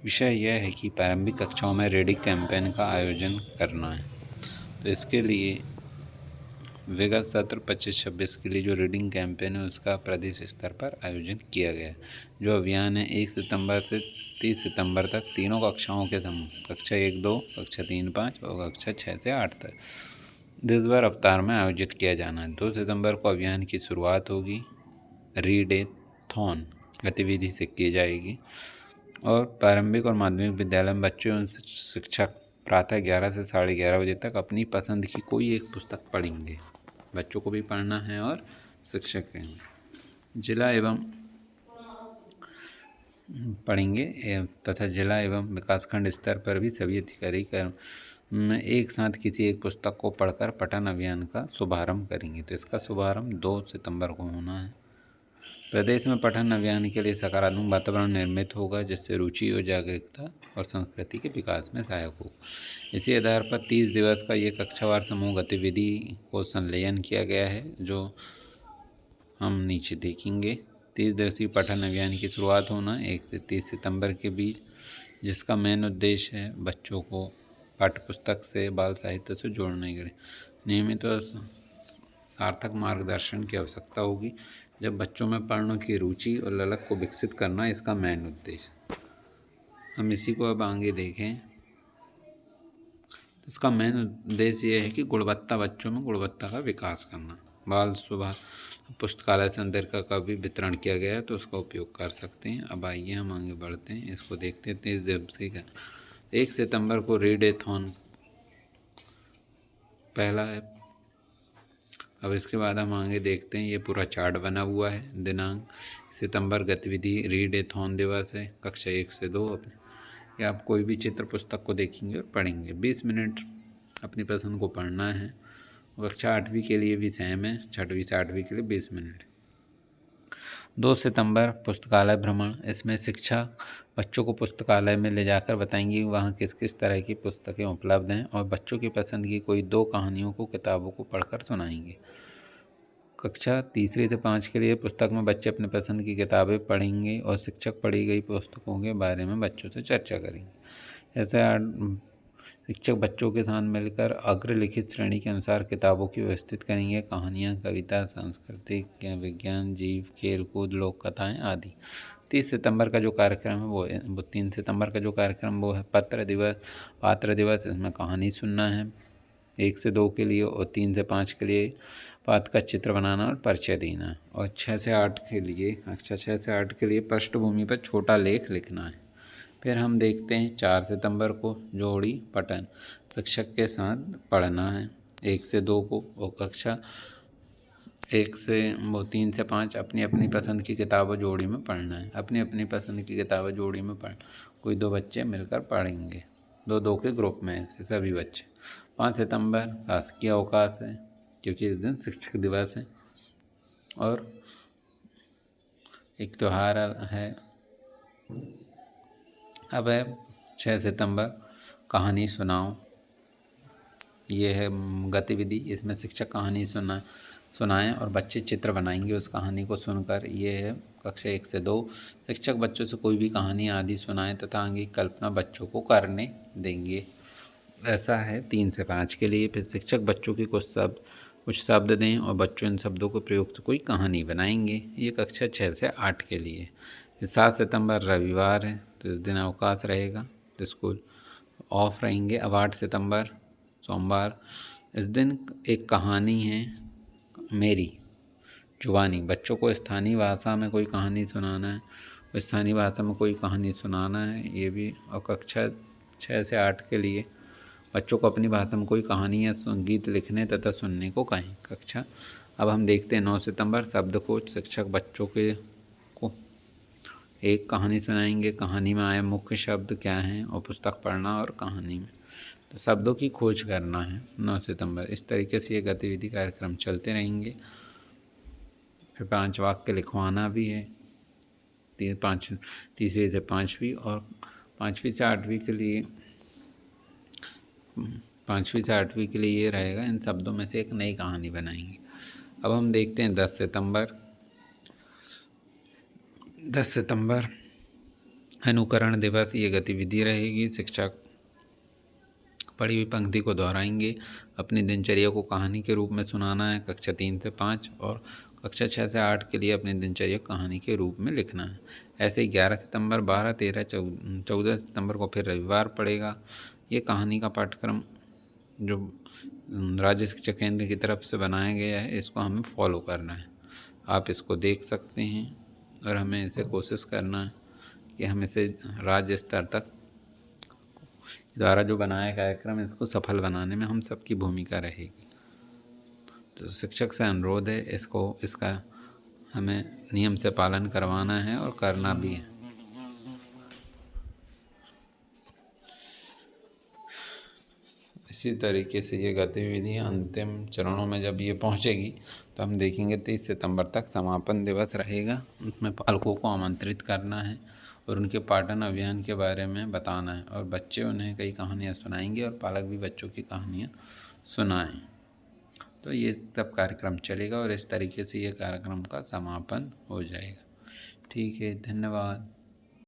विषय यह है कि प्रारंभिक कक्षाओं में रीडिंग कैंपेन का आयोजन करना है। तो इसके लिए विगत सत्र 25-26 के लिए जो रीडिंग कैंपेन है उसका प्रदेश स्तर पर आयोजन किया गया है। जो अभियान है 1 सितंबर से 30 सितंबर तक तीनों कक्षाओं के कक्षा 1-2, कक्षा 3-5 और कक्षा 6 से 8 तक देश भर अवतार में आयोजित किया जाना है। 2 सितंबर को अभियान की शुरुआत होगी, रीड ए थॉन गतिविधि से की जाएगी और प्रारंभिक और माध्यमिक विद्यालय में बच्चों एवं शिक्षक प्रातः 11 से 11:30 बजे तक अपनी पसंद की कोई एक पुस्तक पढ़ेंगे। बच्चों को भी पढ़ना है और शिक्षक के जिला एवं पढ़ेंगे तथा जिला एवं विकासखंड स्तर पर भी सभी अधिकारी एक साथ किसी एक पुस्तक को पढ़कर पठन अभियान का शुभारंभ करेंगे। तो इसका शुभारंभ 2 सितंबर को होना है। प्रदेश में पठन अभियान के लिए सकारात्मक वातावरण निर्मित होगा जिससे रुचि और जागरूकता और संस्कृति के विकास में सहायक हो। इसी आधार पर 30 दिवस का ये कक्षावार समूह गतिविधि को संलयन किया गया है जो हम नीचे देखेंगे। 30 दिवसीय पठन अभियान की शुरुआत होना 1 से 30 सितंबर के बीच, जिसका मेन उद्देश्य है बच्चों को पाठ्यपुस्तक से बाल साहित्य से जोड़ने के लिए नियमित और सार्थक मार्गदर्शन की आवश्यकता होगी। जब बच्चों में पढ़ने की रुचि और ललक को विकसित करना इसका मेन उद्देश्य। हम इसी को अब आगे देखें। इसका मेन उद्देश्य ये है कि गुणवत्ता बच्चों में गुणवत्ता का विकास करना। बाल सुबह पुस्तकालय संदर्भ का भी वितरण किया गया है तो उसका उपयोग कर सकते हैं। अब आइए हम आगे बढ़ते हैं, इसको देखते हैं। 30 दिवसीय का 1 सितंबर को रीड ए थॉन पहला है। अब इसके बाद हम आगे देखते हैं, ये पूरा चार्ट बना हुआ है। दिनांक सितंबर गतिविधि रीड ए थॉन दिवस है, कक्षा 1 से 2। या आप कोई भी चित्र पुस्तक को देखेंगे और पढ़ेंगे। 20 मिनट अपनी पसंद को पढ़ना है। कक्षा 8वीं के लिए भी सेम है, 6वीं से 8वीं के लिए 20 मिनट। 2 सितंबर पुस्तकालय भ्रमण। इसमें शिक्षा बच्चों को पुस्तकालय में ले जाकर बताएंगी वहाँ किस किस तरह की पुस्तकें उपलब्ध हैं और बच्चों की पसंद की कोई 2 कहानियों को किताबों को पढ़कर सुनाएंगे। कक्षा 3 से 5 के लिए पुस्तक में बच्चे अपनी पसंद की किताबें पढ़ेंगे और शिक्षक पढ़ी गई पुस्तकों के बारे में बच्चों से चर्चा करेंगे। जैसे शिक्षक बच्चों के साथ मिलकर अग्रलिखित श्रेणी के अनुसार किताबों की व्यवस्थित करेंगे। कहानियाँ, कविता, सांस्कृतिक, विज्ञान, जीव, खेल कूद, लोक कथाएँ आदि। 30 सितंबर का जो कार्यक्रम है वो 3 सितंबर का जो कार्यक्रम वो है पात्र दिवस। इसमें कहानी सुनना है 1 से 2 के लिए और 3 से 5 के लिए पात्र का चित्र बनाना और परिचय देना। और 6 से 8 के लिए कक्षा 6 से 8 के लिए पृष्ठभूमि पर छोटा लेख लिखना है। फिर हम देखते हैं 4 सितंबर को जोड़ी पठन शिक्षक के साथ पढ़ना है 1 से 2 को। और कक्षा 1 से 3 से 5 अपनी अपनी पसंद की किताबें जोड़ी में पढ़ना है। अपनी अपनी पसंद की किताबें जोड़ी में कोई 2 बच्चे मिलकर पढ़ेंगे, 2-2 के ग्रुप में ऐसे सभी बच्चे। 5 सितंबर शासकीय अवकाश है क्योंकि इस दिन शिक्षक दिवस है और एक त्यौहार है। अब है 6 सितंबर कहानी सुनाओ। ये है गतिविधि, इसमें शिक्षक कहानी सुनाएं और बच्चे चित्र बनाएंगे उस कहानी को सुनकर। ये है कक्षा 1 से 2। शिक्षक बच्चों से कोई भी कहानी आदि सुनाएं तथा आगे कल्पना बच्चों को करने देंगे। ऐसा है 3 से 5 के लिए। फिर शिक्षक बच्चों की कुछ शब्द दें और बच्चों इन शब्दों के प्रयोग से कोई कहानी बनाएंगे। ये कक्षा 6 से 8 के लिए। 7 सितंबर रविवार है तो इस दिन अवकाश रहेगा तो स्कूल ऑफ रहेंगे। अब 8 सितंबर सोमवार, इस दिन एक कहानी है मेरी जुबानी। बच्चों को स्थानीय भाषा में कोई कहानी सुनाना है, स्थानीय भाषा में कोई कहानी सुनाना है ये भी। और कक्षा 6 से 8 के लिए बच्चों को अपनी भाषा में कोई कहानी या संगीत लिखने तथा सुनने को कहें। कक्षा अब हम देखते हैं 9 सितंबर शब्दकोश। शिक्षक बच्चों को एक कहानी सुनाएंगे, कहानी में आए मुख्य शब्द क्या हैं और पुस्तक पढ़ना और कहानी में तो शब्दों की खोज करना है 9 सितंबर। इस तरीके से ये गतिविधि कार्यक्रम चलते रहेंगे। फिर 5 वाक्य लिखवाना भी है 3री से 5वीं और 5वीं से 8वीं के लिए 5वीं से 8वीं के लिए ये रहेगा, इन शब्दों में से एक नई कहानी बनाएंगे। अब हम देखते हैं 10 सितंबर अनुकरण दिवस ये गतिविधि रहेगी। शिक्षक पढ़ी हुई पंक्ति को दोहराएंगे। अपनी दिनचर्या को कहानी के रूप में सुनाना है कक्षा 3 से 5 और कक्षा 6 से 8 के लिए अपनी दिनचर्या कहानी के रूप में लिखना है। ऐसे 11 सितंबर, 12, 13, 14 सितंबर को फिर रविवार पड़ेगा। ये कहानी का पाठ्यक्रम जो राज्य शिक्षा केंद्र की तरफ से बनाया गया है, इसको हमें फॉलो करना है। आप इसको देख सकते हैं और हमें इसे कोशिश करना है कि हम इसे राज्य स्तर तक द्वारा जो बनाया कार्यक्रम इसको सफल बनाने में हम सबकी भूमिका रहेगी। तो शिक्षक से अनुरोध है इसका हमें नियम से पालन करवाना है और करना भी है। इसी तरीके से ये गतिविधि अंतिम चरणों में जब ये पहुंचेगी तो हम देखेंगे 30 सितंबर तक समापन दिवस रहेगा। उसमें पालकों को आमंत्रित करना है और उनके पाठन अभियान के बारे में बताना है और बच्चे उन्हें कई कहानियाँ सुनाएंगे और पालक भी बच्चों की कहानियाँ सुनाएं। तो ये तब कार्यक्रम चलेगा और इस तरीके से ये कार्यक्रम का समापन हो जाएगा। ठीक है, धन्यवाद।